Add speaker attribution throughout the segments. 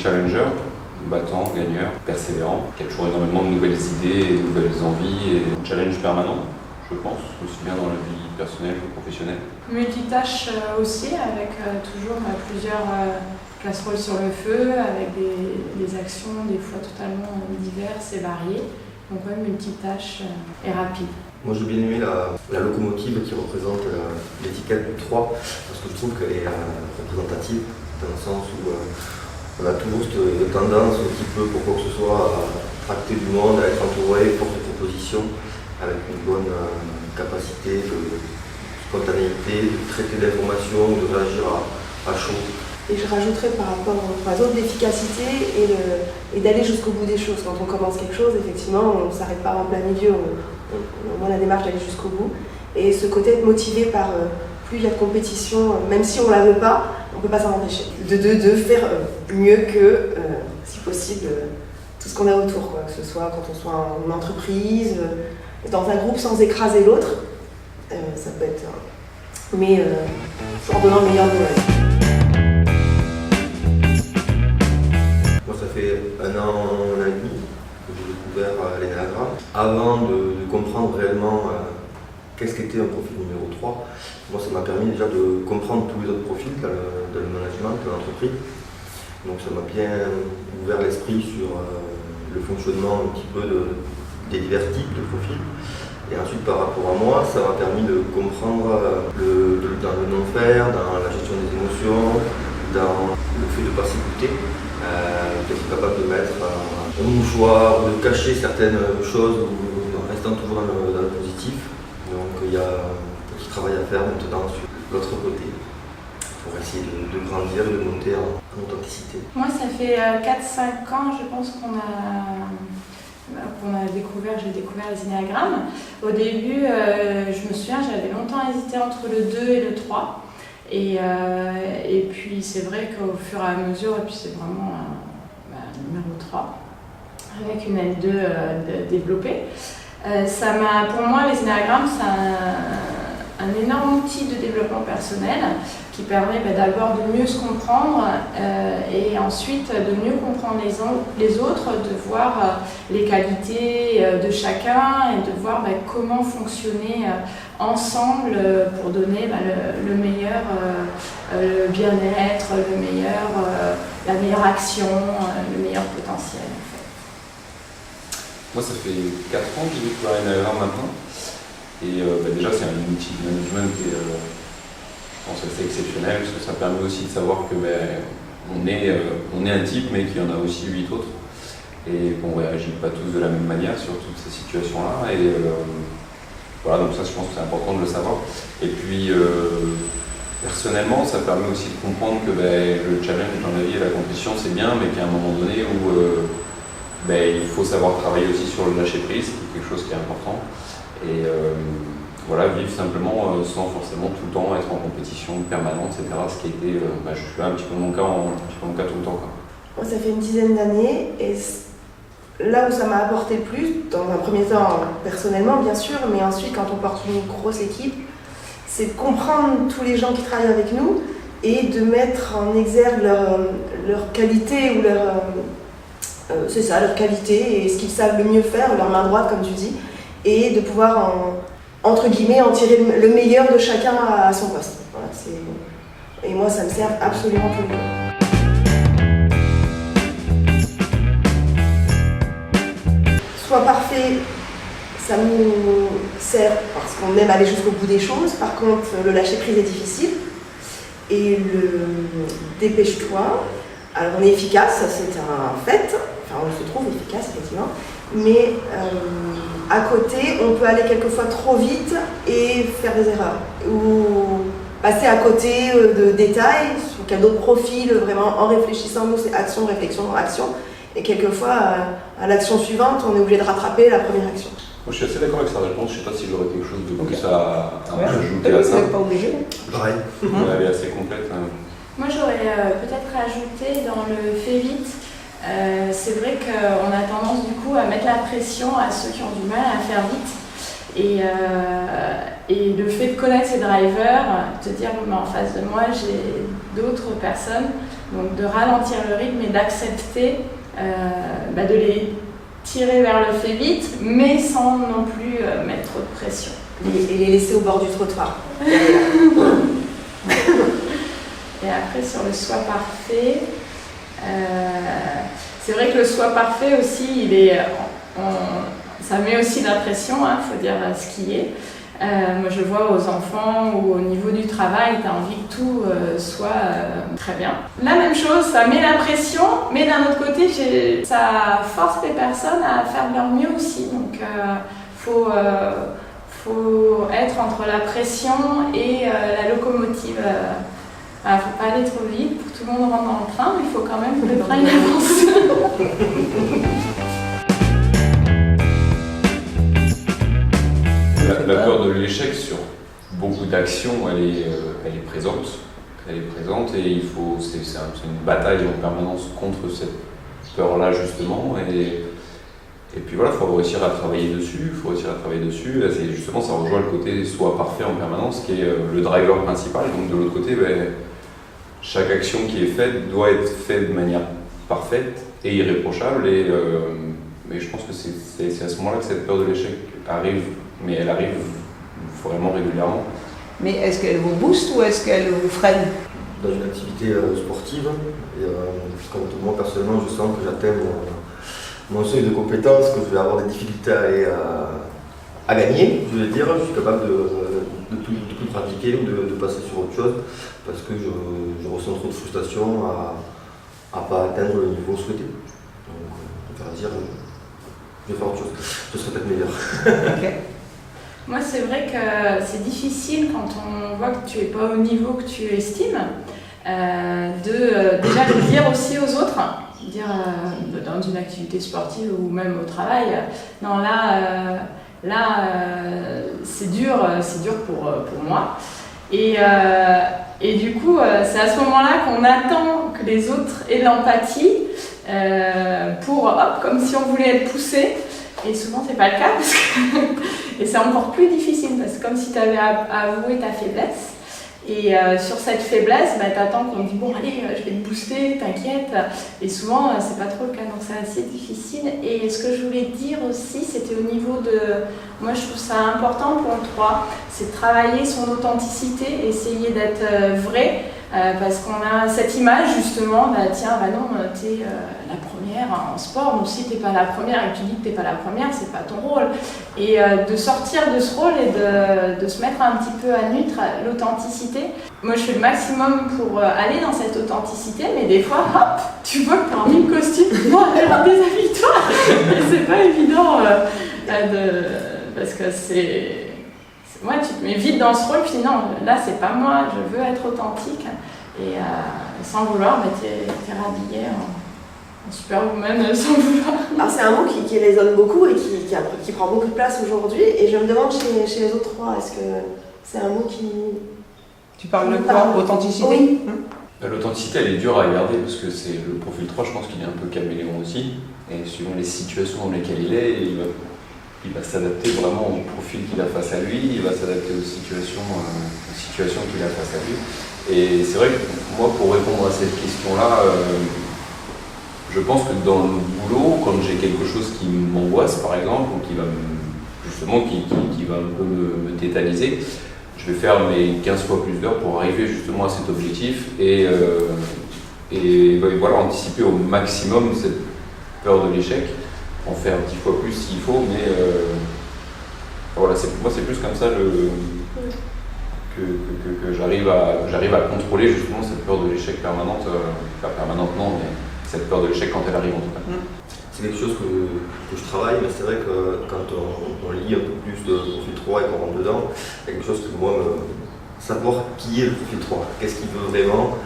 Speaker 1: challenger, battant, gagneur, persévérant, qui a toujours énormément de nouvelles idées, de nouvelles envies et un challenge permanent, je pense, aussi bien dans la vie personnelle que professionnelle.
Speaker 2: Multitâche aussi, avec toujours plusieurs casseroles sur le feu, avec des actions des fois totalement diverses et variées. Donc ouais, multitâche et rapide.
Speaker 3: Moi j'ai bien aimé la locomotive qui représente l'étiquette du 3 parce que je trouve qu'elle est représentative dans le sens où on a toujours cette tendance un petit peu pour quoi que ce soit à tracter du monde, à être entouré, force de proposition, avec une bonne capacité de spontanéité, de traiter l'information, de réagir à chaud.
Speaker 4: Et je rajouterais par rapport aux autres l'efficacité et d'aller jusqu'au bout des choses. Quand on commence quelque chose, effectivement, on ne s'arrête pas en plein milieu, on a la démarche d'aller jusqu'au bout. Et ce côté être motivé par plus il y a de compétition, même si on ne la veut pas, on ne peut pas s'en empêcher. De faire mieux que, si possible, tout ce qu'on a autour, quoi. Que ce soit quand on soit en entreprise, dans un groupe sans écraser l'autre, ça peut être... mais en donnant le meilleur de nous.
Speaker 3: Ça fait 1 an et demi que j'ai découvert l'énéagramme. Avant de comprendre réellement qu'est-ce qu'était un profil numéro 3, moi ça m'a permis déjà de comprendre tous les autres profils dans le management, dans l'entreprise. Donc ça m'a bien ouvert l'esprit sur le fonctionnement un petit peu des divers types de profils. Et ensuite par rapport à moi, ça m'a permis de comprendre dans le non-faire, dans la gestion des émotions, dans le fait de ne pas s'écouter. D'être capable de mettre un mouchoir, de cacher certaines choses en restant toujours dans le positif. Donc il y a un petit travail à faire maintenant sur l'autre côté pour essayer de grandir et de monter en authenticité.
Speaker 2: Moi ça fait 4-5 ans je pense j'ai découvert les énéagrammes. Au début je me souviens j'avais longtemps hésité entre le 2 et le 3. Et puis c'est vrai qu'au fur et à mesure, et puis c'est vraiment numéro 3, avec une L2 développée. Pour moi, les énéagrammes, c'est un énorme outil de développement personnel qui permet d'abord de mieux se comprendre et ensuite de mieux comprendre les autres, de voir les qualités de chacun et de voir comment fonctionner ensemble pour donner le meilleur bien-être, la meilleure action, le meilleur potentiel. En fait.
Speaker 1: Moi ça fait 4 ans que j'ai découvert l'énéagramme maintenant. Et déjà c'est un outil de management qui est je pense assez exceptionnel parce que ça permet aussi de savoir que on est un type mais qu'il y en a aussi 8 autres et qu'on ne réagit pas tous de la même manière sur toutes ces situations-là. Et voilà, donc ça je pense que c'est important de le savoir. Et puis personnellement ça permet aussi de comprendre que le challenge dans la vie et la compétition c'est bien mais qu'il y a un moment donné où il faut savoir travailler aussi sur le lâcher prise, c'est quelque chose qui est important. Et voilà, vivre simplement sans forcément tout le temps être en compétition permanente, etc. Ce qui a été, je suis là un petit peu mon cas tout le temps. Quoi.
Speaker 4: Moi, ça fait une dizaine d'années et là où ça m'a apporté le plus, dans un premier temps personnellement bien sûr, mais ensuite quand on porte une grosse équipe, c'est de comprendre tous les gens qui travaillent avec nous et de mettre en exergue leur qualité ou leur qualité et ce qu'ils savent le mieux faire, leur main droite comme tu dis, et de pouvoir entre guillemets en tirer le meilleur de chacun à son poste. Voilà, et moi ça me sert absolument tous les jours. Soit parfait, ça nous sert parce qu'on aime aller jusqu'au bout des choses. Par contre, le lâcher prise est difficile. Et le dépêche-toi. Alors on est efficace, ça c'est un fait. Enfin, on se trouve efficace effectivement. Mais à côté, on peut aller quelquefois trop vite et faire des erreurs. Ou passer à côté de détails, sur quel d'autres profils, vraiment en réfléchissant. Nous, c'est action, réflexion, action. Et quelquefois, à l'action suivante, on est obligé de rattraper la première action.
Speaker 1: Moi, je suis assez d'accord avec sa réponse. Je ne sais pas si j'aurais quelque chose de plus à ajouter à ça.
Speaker 4: Pas obligé.
Speaker 3: Pareil.
Speaker 1: Elle est assez complète.
Speaker 2: Moi, j'aurais peut-être ajouté dans le fait vite. C'est vrai qu'on a tendance du coup à mettre la pression à ceux qui ont du mal à faire vite. Et le fait de connaître ces drivers, te dire mais en face de moi j'ai d'autres personnes, donc de ralentir le rythme et d'accepter de les tirer vers le fait vite, mais sans non plus mettre trop de pression.
Speaker 4: Et les laisser au bord du trottoir.
Speaker 2: Et après sur le soi parfait, c'est vrai que le soi parfait aussi, ça met aussi la pression, faut dire ce qui est. Moi je vois aux enfants ou au niveau du travail, tu as envie que tout soit très bien. La même chose, ça met la pression, mais d'un autre côté, ça force les personnes à faire de leur mieux aussi. Donc faut être entre la pression et la locomotive. Faut pas aller trop vite pour que tout le monde rentre dans le train, mais il faut quand même que le train il avance.
Speaker 1: La peur de l'échec sur beaucoup d'actions, elle est présente. Elle est présente et c'est une bataille en permanence contre cette peur-là justement. Et puis voilà, il faut réussir à travailler dessus. C'est justement, ça rejoint le côté soit parfait en permanence, qui est le driver principal. Donc de l'autre côté, chaque action qui est faite doit être faite de manière parfaite et irréprochable. Mais je pense que c'est à ce moment-là que cette peur de l'échec arrive. Mais elle arrive vraiment régulièrement.
Speaker 5: Mais est-ce qu'elle vous booste ou est-ce qu'elle vous freine?
Speaker 3: Dans une activité sportive, quand moi personnellement je sens que j'atteins mon seuil de compétence, que je vais avoir des difficultés à gagner, je veux dire, je suis capable de plus pratiquer ou de passer sur autre chose parce que je ressens trop de frustration à pas atteindre le niveau souhaité. Donc je vais dire, je vais faire autre chose, ce serait peut-être meilleur.
Speaker 5: Okay.
Speaker 2: Moi, c'est vrai que c'est difficile quand on voit que tu n'es pas au niveau que tu estimes, déjà de le dire aussi aux autres, dire dans une activité sportive ou même au travail, non là c'est dur pour moi. Et du coup, c'est à ce moment-là qu'on attend que les autres aient de l'empathie comme si on voulait être poussé. Et souvent, c'est pas le cas, et c'est encore plus difficile, parce que comme si tu avais avoué ta faiblesse. Et sur cette faiblesse, t'attends qu'on te dise bon allez, je vais te booster, t'inquiète. Et souvent, c'est pas trop le cas, donc c'est assez difficile. Et ce que je voulais dire aussi, c'était au niveau de... Moi, je trouve ça important pour le 3, c'est de travailler son authenticité, essayer d'être vrai. Parce qu'on a cette image justement, non, t'es la première en sport, donc si t'es pas la première et que tu dis que t'es pas la première, c'est pas ton rôle. Et de sortir de ce rôle et de se mettre un petit peu à neutre, l'authenticité. Moi je fais le maximum pour aller dans cette authenticité, mais des fois, hop, tu vois que t'as envie de costume, bon, alors déshabille-toi. Et c'est pas évident parce que moi, tu te mets vite dans ce rôle, puis non, là, c'est pas moi, je veux être authentique. Et sans vouloir, t'es rhabillée en superwoman sans vouloir.
Speaker 4: Alors, c'est un mot qui résonne beaucoup et qui prend beaucoup de place aujourd'hui. Et je me demande chez les autres 3, est-ce que c'est un mot qui...
Speaker 5: Tu parles de quoi? Authenticité?
Speaker 4: Oui.
Speaker 1: L'authenticité, elle est dure à garder parce que c'est le profil 3, je pense qu'il est un peu caméléon aussi. Et suivant les situations dans lesquelles il est, il va s'adapter vraiment au profil qu'il a face à lui, il va s'adapter aux situations qu'il a face à lui. Et c'est vrai que moi, pour répondre à cette question-là, je pense que dans le boulot, quand j'ai quelque chose qui m'angoisse, par exemple, ou qui va un peu me tétaniser, je vais faire mes 15 fois plus d'heures pour arriver justement à cet objectif et voilà, anticiper au maximum cette peur de l'échec. En faire 10 fois plus s'il faut, mais voilà, moi c'est plus comme ça que j'arrive à contrôler justement cette peur de l'échec permanente, pas permanente non, mais cette peur de l'échec quand elle arrive en tout cas.
Speaker 3: C'est quelque chose que je travaille, mais c'est vrai que quand on lit un peu plus de profil 3 et qu'on rentre dedans, il y a quelque chose que moi, savoir qui est le profil 3, qu'est-ce qu'il veut vraiment,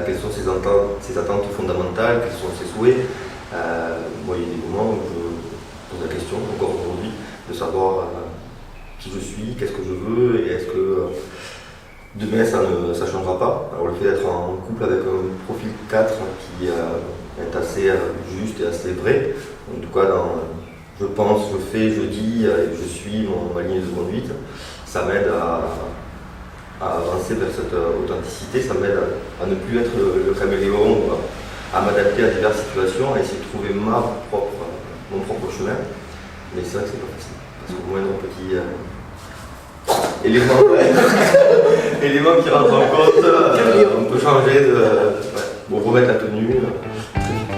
Speaker 3: quelles sont ses attentes fondamentales, quels sont ses souhaits. Moi, il y a des moments où je pose la question, encore aujourd'hui, de savoir qui je suis, qu'est-ce que je veux, et est-ce que demain ça ne changera pas. Alors le fait d'être en couple avec un profil 4 qui est assez juste et assez vrai, en tout cas je pense, je fais, je dis, je suis ma ligne de conduite, ça m'aide à avancer vers cette authenticité, ça m'aide à ne plus être le caméléon, à m'adapter à diverses situations, à essayer de trouver mon propre chemin. Mais c'est vrai que c'est pas facile, parce qu'au moindre petit élément qui rentre en compte, on peut changer de remettre la tenue. Très vite.